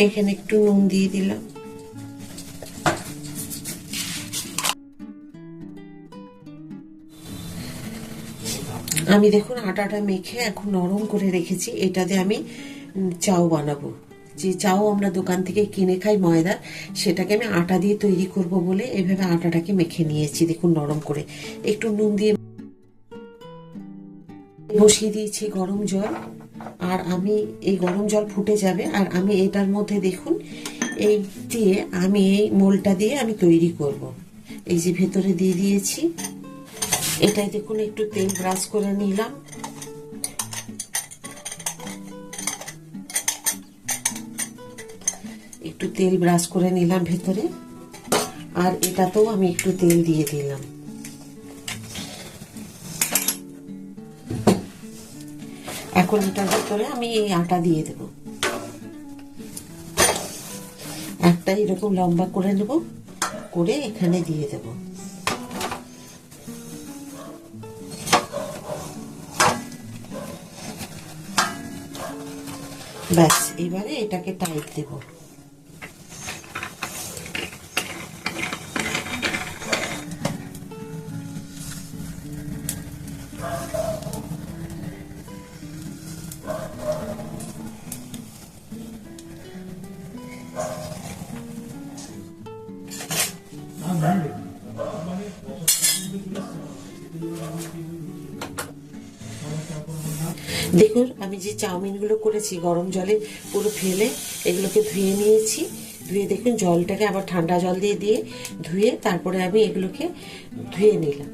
এখানে একটু নুন দিয়ে দিলাম। আমি দেখুন আটাটা মেখে এখন নরম করে রেখেছি। এটাতে আমি চাউ বানাবো। যে চাউ আমরা দোকান থেকে কিনে খাই ময়দার, সেটাকে আমি আটা দিয়ে তৈরি করব বলে এভাবে আটাটাকে মেখে নিয়েছি। দেখুন নরম করে একটু নুন দিয়ে বসিয়ে দিয়েছি গরম জল। আর আমি এই গরম জল ফুটে যাবে, আর আমি এটার মধ্যে দেখুন এই দিয়ে আমি এই মোলটা দিয়ে আমি তৈরি করব। এই যে ভেতরে দিয়ে দিয়েছি। এটাই দেখুন একটু তেল ব্রাশ করে নিলাম। একটু তেল ব্রাশ করে নিলাম ভেতরে, আর এটাতেও আমি একটু তেল দিয়ে দিলাম। এখন এটার ভেতরে আমি এই আটা দিয়ে দেব। একটা এরকম লম্বা করে নেব, করে এখানে দিয়ে দেব। ব্যাস, এবারে এটাকে টাইট দেব। দেখুন আমি যে চাউমিনগুলো করেছি গরম জলে পুরো ফেলে এগুলোকে ধুয়ে নিয়েছি। ধুয়ে দেখুন জলটাকে আবার ঠান্ডা জল দিয়ে দিয়ে ধুয়ে তারপরে আমি এগুলোকে ধুয়ে নিলাম।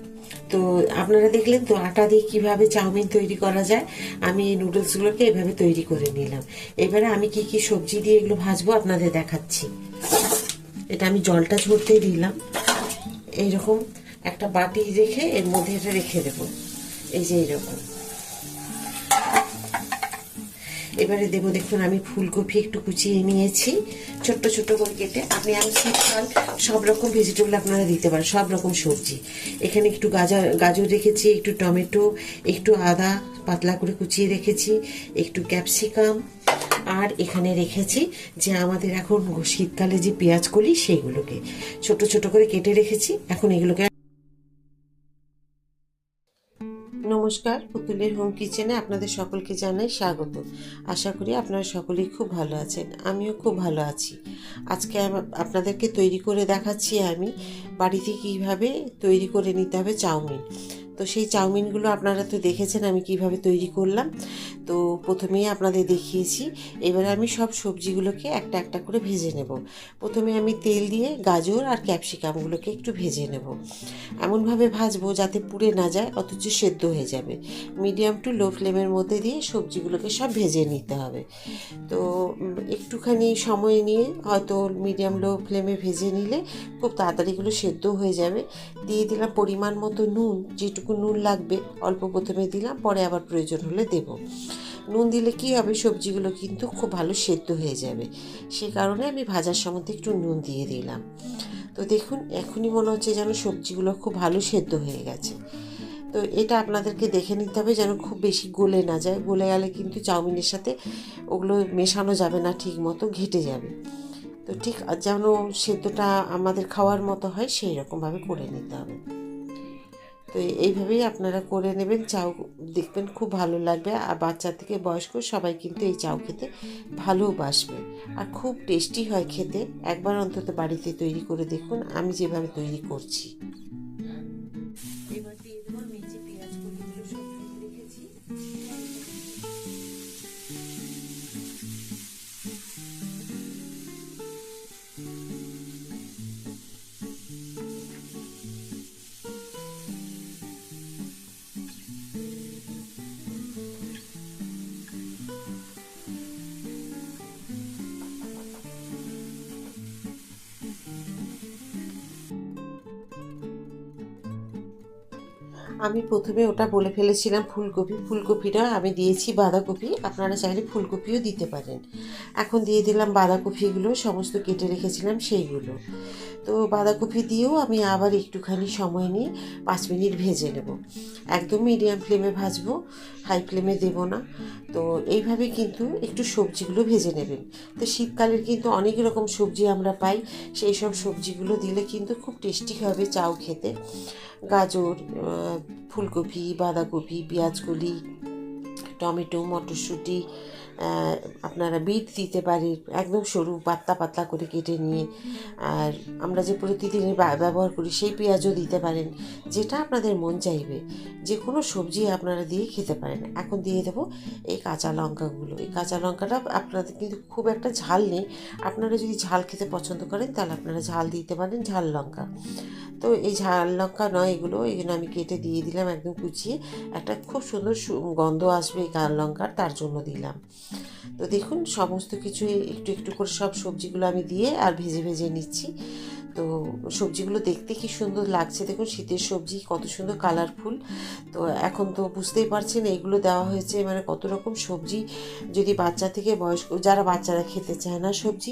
তো আপনারা দেখলেন তো আটা দিয়ে কিভাবে চাউমিন তৈরি করা যায়। আমি এই নুডলসগুলোকে এভাবে তৈরি করে নিলাম। এবারে আমি কি কি সবজি দিয়ে এগুলো ভাজবো আপনাদের দেখাচ্ছি। এটা আমি জলটা ঝরতে দিলাম। এইরকম একটা বাটি রেখে এর মধ্যে এটা রেখে দেবো, এই যে এইরকম। এবারে দেবো দেখুন আমি ফুলকপি একটু কুচিয়ে নিয়েছি ছোট্ট ছোট্ট করে কেটে। আপনি আমি শীতকাল সব রকম ভেজিটেবল আপনারা দিতে পারেন, সব রকম সবজি। এখানে একটু গাজর রেখেছি, একটু টমেটো, একটু আদা পাতলা করে কুচিয়ে রেখেছি, একটু ক্যাপসিকাম, আর এখানে রেখেছি যে আমাদের এখন শীতকালে যে পেঁয়াজ কলি সেইগুলোকে ছোট ছোট করে কেটে রেখেছি। এখন এগুলোকে নমস্কার, পুতুলের হোম কিচেনে আপনাদের সকলকে জানাই স্বাগত। আশা করি আপনারা সকলেই খুব ভালো আছেন, আমিও খুব ভালো আছি। আজকে আপনাদেরকে তৈরি করে দেখাচ্ছি আমি বাড়িতে কীভাবে তৈরি করে নিতে হবে চাউমিন। তো সেই চাউমিনগুলো আপনারা তো দেখেছেন আমি কিভাবে তৈরি করলাম। তো প্রথমেই আপনাদের দেখিয়েছি। এবার আমি সব সবজিগুলোকে একটা একটা করে ভেজে নেব। প্রথমে আমি তেল দিয়ে গাজর আর ক্যাপসিকামগুলোকে একটু ভেজে নেব। এমনভাবে ভাজবো যাতে পুড়ে না যায় অথচ সেদ্ধ হয়ে যাবে। মিডিয়াম টু লো ফ্লেমের মধ্যে দিয়ে সবজিগুলোকে সব ভেজে নিতে হবে। তো একটুখানি সময় নিয়ে হয়তো মিডিয়াম লো ফ্লেমে ভেজে নিলে খুব তাড়াতাড়িগুলো সেদ্ধ হয়ে যাবে। দিয়ে দিলাম পরিমাণ মতো নুন, যেটুকু নুন লাগবে অল্প প্রথমে দিলাম, পরে আবার প্রয়োজন হলে দেব। নুন দিলে কি হবে, সবজিগুলো কিন্তু খুব ভালো সেদ্ধ হয়ে যাবে। সে কারণে আমি ভাজার সময় একটু নুন দিয়ে দিলাম। তো দেখুন এখনই মনে হচ্ছে যেন সবজিগুলো খুব ভালো সেদ্ধ হয়ে গেছে। তো এটা আপনাদেরকে দেখে নিতে হবে যেন খুব বেশি গলে না যায়। গলে গেলে কিন্তু চাউমিনের সাথে ওগুলো মেশানো যাবে না, ঠিক মতো ঘেটে যাবে। তো ঠিক যেন সেদ্ধটা আমাদের খাওয়ার মতো হয় সেই রকমভাবে করে নিতে হবে। তো এইভাবেই আপনারা করে নেবেন। চাউ দেখবেন খুব ভালো লাগবে, আর বাচ্চা থেকে বয়স্ক সবাই কিন্তু এই চাউ খেতে ভালোবাসবে, আর খুব টেস্টি হয় খেতে। একবার অন্তত বাড়িতে তৈরি করে দেখুন আমি যেভাবে তৈরি করছি। এবার দিয়ে দেবো আমি যে পেঁয়াজ কলিগুলো সব ধুয়ে রেখেছি। আমি প্রথমে ওটা বলে ফেলেছিলাম ফুলকপিটা আমি দিয়েছি বাঁধাকপি, আপনারা চাইলে ফুলকপিও দিতে পারেন। এখন দিয়ে দিলাম বাঁধাকপিগুলো সমস্ত কেটে রেখেছিলাম সেইগুলো। তো বাঁধাকপি দিয়েও আমি আবার একটুখানি সময় নিয়ে 5 মিনিট ভেজে নেব। একদম মিডিয়াম ফ্লেমে ভাজবো, হাই ফ্লেমে দেব না। তো এইভাবে কিন্তু একটু সবজিগুলো ভেজে নেবেন। তো শীতকালের কিন্তু অনেক রকম সবজি আমরা পাই, সেই সব সবজিগুলো দিলে কিন্তু খুব টেস্টি হবে চাউ খেতে। গাজর, ফুলকপি, বাঁধাকপি, পেঁয়াজকলি, টমেটো, মটরশুঁটি, আপনারা বিট দিতে পারেন একদম সরু পাতলা পাতলা করে কেটে নিয়ে। আর আমরা যে প্রতিদিন ব্যবহার করি সেই পেঁয়াজও দিতে পারেন, যেটা আপনাদের মন চাইবে। যে কোনো সবজি আপনারা দিয়ে খেতে পারেন। এখন দিয়ে দেবো এই কাঁচা লঙ্কাগুলো। এই কাঁচা লঙ্কাটা আপনাদের কিন্তু খুব একটা ঝাল নেই, আপনারা যদি ঝাল খেতে পছন্দ করেন তাহলে আপনারা ঝাল দিতে পারেন, ঝাল লঙ্কা। তো এই ঝাল লঙ্কা নয় এগুলো আমি কেটে দিয়ে দিলাম একদম কুচিয়ে। একটা খুব সুন্দর গন্ধ আসবে এই কাঁচা লঙ্কার, তার জন্য দিলাম। তো দেখুন সমস্ত কিছু একটু একটু করে সব সবজিগুলো আমি দিয়ে আর ভেজে ভেজে নিচ্ছি। তো সবজিগুলো দেখতে কি সুন্দর লাগছে, দেখুন শীতের সবজি কত সুন্দর কালারফুল। তো এখন তো বুঝতেই পারছেন এইগুলো দেওয়া হয়েছে মানে কত রকম সবজি। যদি বাচ্চা থেকে বয়স্ক, যারা বাচ্চারা খেতে চায় না সবজি,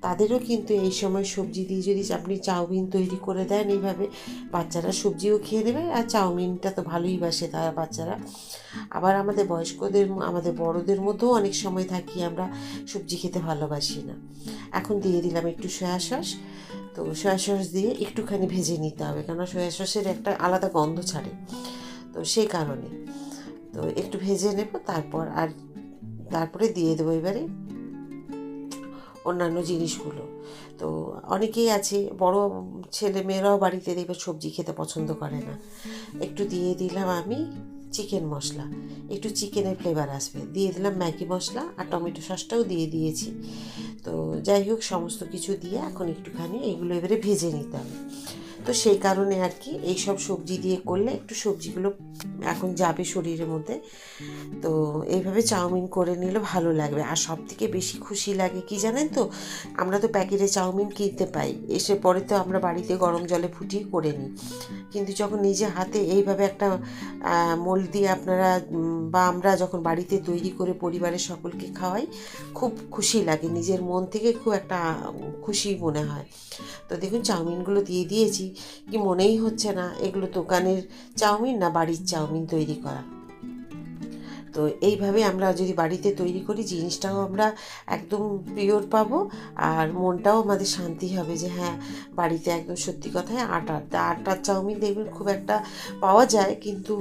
তাদেরও কিন্তু এই সময় সবজি দিয়ে যদি আপনি চাউমিন তৈরি করে দেন এইভাবে, বাচ্চারা সবজিও খেয়ে নেবে। আর চাউমিনটা তো ভালোই বাসে তারা বাচ্চারা। আবার আমাদের বয়স্কদের, আমাদের বড়দের মধ্যেও অনেক সময় থাকি আমরা সবজি খেতে ভালোবাসি না। এখন দিয়ে দিলাম একটু সয়া সস। তো সয়া সস দিয়ে একটুখানি ভেজে নিতে হবে, কেননা সয়া সসের একটা আলাদা গন্ধ ছাড়ে, তো সেই কারণে। তো একটু ভেজে নেব, তারপরে দিয়ে দেবো এবারে অন্যান্য জিনিসগুলো। তো অনেকেই আছে, বড় ছেলে মেয়েরাও বাড়িতে দেখবে সবজি খেতে পছন্দ করে না। একটু দিয়ে দিলাম আমি চিকেন মশলা, একটু চিকেনের ফ্লেভার আসবে। দিয়ে দিলাম ম্যাগি মশলা আর টমেটো সসটাও দিয়ে দিয়েছি। তো যাই হোক সমস্ত কিছু দিয়ে এখন একটুখানি এইগুলো এবারে ভেজে নিতে হবে। তো সেই কারণে আর কি এইসব সবজি দিয়ে করলে একটু সবজিগুলো এখন যাবে শরীরের মধ্যে। তো এইভাবে চাউমিন করে নিলে ভালো লাগবে। আর সব থেকে বেশি খুশি লাগে কি জানেন তো, আমরা তো প্যাকেটে চাউমিন কিনতে পাই, এসে পরে তো আমরা বাড়িতে গরম জলে ফুটিয়ে করে নিই। কিন্তু যখন নিজে হাতে এইভাবে একটা মোল্ড দিয়ে আপনারা বা আমরা যখন বাড়িতে তৈরি করে পরিবারের সকলকে খাওয়াই, খুব খুশি লাগে, নিজের মন থেকে খুব একটা খুশি মনে হয়। তো দেখুন চাউমিনগুলো দিয়ে দিয়েছি, কি মনেই হচ্ছে না এগুলো দোকানের চাউমিন না বাড়ির চাউমিন তৈরি করা। তো এইভাবে আমরা যদি বাড়িতে তৈরি করি জিনিসটাও আমরা একদম পিওর পাবো, আর মনটাও আমাদের শান্তি হবে যে হ্যাঁ বাড়িতে একদম সত্যি কথায় আটার চাউমিন দেখবেন খুব একটা পাওয়া যায়, কিন্তু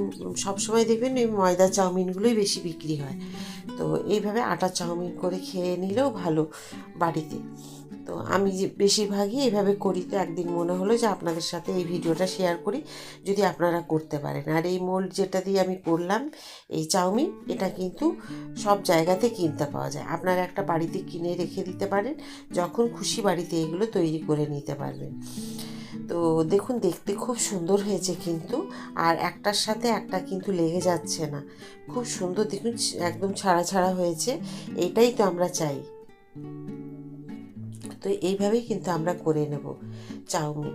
সবসময় দেখবেন ওই ময়দা চাউমিনগুলোই বেশি বিক্রি হয়। তো এইভাবে আটার চাউমিন করে খেয়ে নিলেও ভালো বাড়িতে। তো আমি যে বেশিরভাগই এইভাবে করি। তো একদিন মনে হলো যে আপনাদের সাথে এই ভিডিওটা শেয়ার করি, যদি আপনারা করতে পারেন। আর এই মোল্ড যেটা দিয়ে আমি করলাম এই চাউমিন, এটা কিন্তু সব জায়গাতে কিনতে পাওয়া যায়। আপনারা একটা বাড়িতে কিনে রেখে দিতে পারেন, যখন খুশি বাড়িতে এগুলো তৈরি করে নিতে পারবেন। তো দেখুন দেখতে খুব সুন্দর হয়েছে কিন্তু, আর একটার সাথে একটা কিন্তু লেগে যাচ্ছে না, খুব সুন্দর দেখুন একদম ছাড়া ছাড়া হয়েছে। এটাই তো আমরা চাই। তো এইভাবেই কিন্তু আমরা করে নেব চাউমিন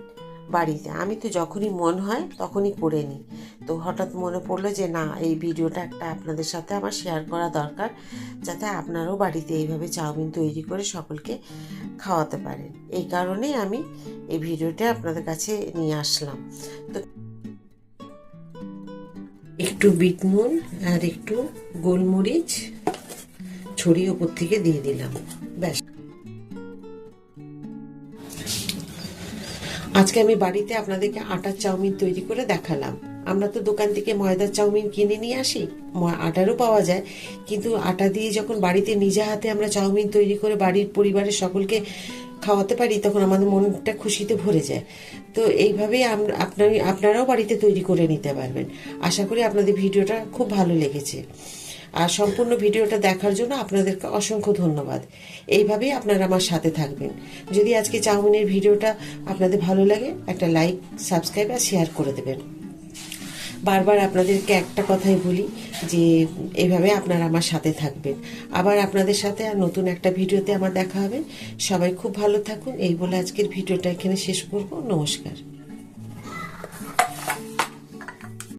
বাড়িতে। আমি তো যখনই মন হয় তখনই করে নিই। তো হঠাৎ মনে পড়লো যে না, এই ভিডিওটা একটা আপনাদের সাথে আমার শেয়ার করা দরকার, যাতে আপনারাও বাড়িতে এইভাবে চাউমিন তৈরি করে সকলকে খাওয়াতে পারেন। এই কারণেই আমি এই ভিডিওটা আপনাদের কাছে নিয়ে আসলাম। তো একটু বিট নুন আর একটু গোলমরিচ ছড়িয়ে ওপর থেকে দিয়ে দিলাম, ব্যাস। আজকে আমি বাড়িতে আপনাদেরকে আটার চাউমিন তৈরি করে দেখালাম। আমরা তো দোকান থেকে ময়দার চাউমিন কিনে নিয়ে আসি, আটারও পাওয়া যায়, কিন্তু আটা দিয়ে যখন বাড়িতে নিজে হাতে আমরা চাউমিন তৈরি করে বাড়ির পরিবারের সকলকে খাওয়াতে পারি, তখন আমাদের মনটা খুশিতে ভরে যায়। তো এইভাবেই আপনারাও বাড়িতে তৈরি করে নিতে পারবেন। আশা করি আপনাদের ভিডিওটা খুব ভালো লেগেছে। আর সম্পূর্ণ ভিডিওটা দেখার জন্য আপনাদেরকে অসংখ্য ধন্যবাদ। এইভাবেই আপনারা আমার সাথে থাকবেন। যদি আজকে চাউমিনের ভিডিওটা আপনাদের ভালো লাগে, একটা লাইক, সাবস্ক্রাইব আর শেয়ার করে দেবেন। বারবার আপনাদেরকে একটা কথাই বলি যে এইভাবে আপনারা আমার সাথে থাকবেন। আবার আপনাদের সাথে আর নতুন একটা ভিডিওতে আমার দেখা হবে। সবাই খুব ভালো থাকুন, এই বলে আজকের ভিডিওটা এখানে শেষ করব। নমস্কার।